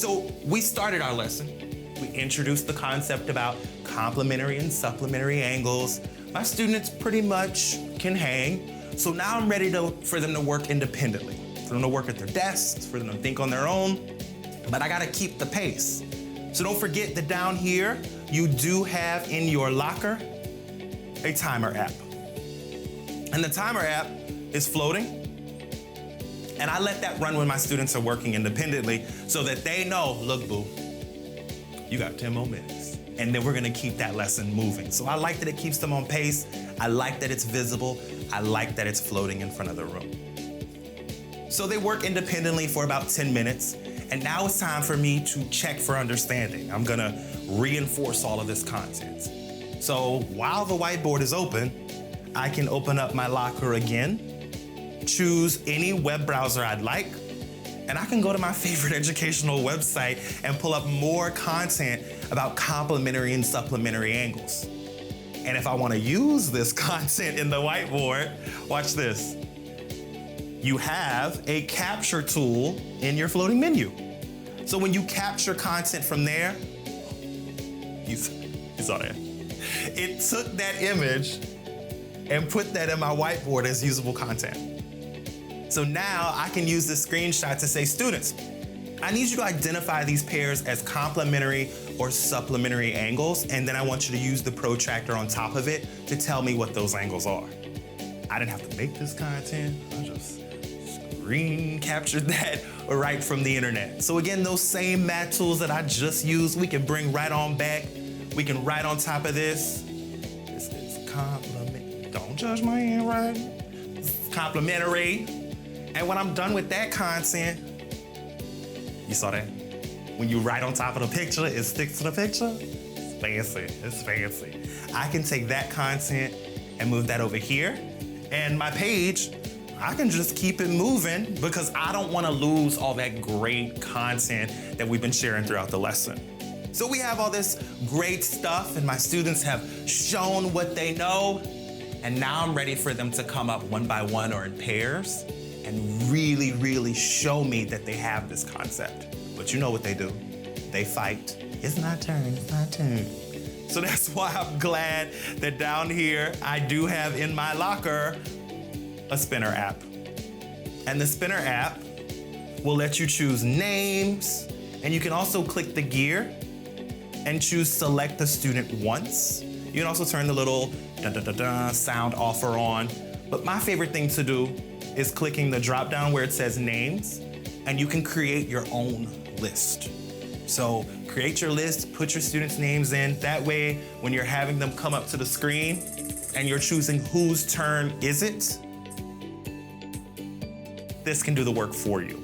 So we started our lesson. We introduced the concept about complementary and supplementary angles. My students pretty much can hang. So now I'm ready for them to work independently, for them to work at their desks, for them to think on their own. But I gotta keep the pace. So don't forget that down here, you do have in your locker a timer app. And the timer app is floating. And I let that run when my students are working independently so that they know, look, boo, you got 10 more minutes. And then we're gonna keep that lesson moving. So I like that it keeps them on pace. I like that it's visible. I like that it's floating in front of the room. So they work independently for about 10 minutes. And now it's time for me to check for understanding. I'm gonna reinforce all of this content. So while the whiteboard is open, I can open up my locker again, choose any web browser I'd like, and I can go to my favorite educational website and pull up more content about complementary and supplementary angles. And if I wanna use this content in the whiteboard, watch this. You have a capture tool in your floating menu. So when you capture content from there, you saw that. It took that image and put that in my whiteboard as usable content. So now I can use this screenshot to say, students, I need you to identify these pairs as complementary or supplementary angles, and then I want you to use the protractor on top of it to tell me what those angles are. I didn't have to make this content, I just screen captured that right from the internet. So again, those same math tools that I just used, we can bring right on back. We can write on top of this. This is complementary. Don't judge my handwriting. This is complementary. And when I'm done with that content, you saw that? When you write on top of the picture, it sticks to the picture. It's fancy, it's fancy. I can take that content and move that over here. And my page, I can just keep it moving because I don't want to lose all that great content that we've been sharing throughout the lesson. So we have all this great stuff and my students have shown what they know, and now I'm ready for them to come up one by one or in pairs and really, really show me that they have this concept. But you know what they do? They fight. It's my turn, it's my turn. So that's why I'm glad that down here I do have in my locker a spinner app. And the spinner app will let you choose names, and you can also click the gear and choose select the student once. You can also turn the little sound off or on. But my favorite thing to do is clicking the drop down where it says names, and you can create your own list. So create your list, put your students' names in. That way, when you're having them come up to the screen and you're choosing whose turn is it, this can do the work for you.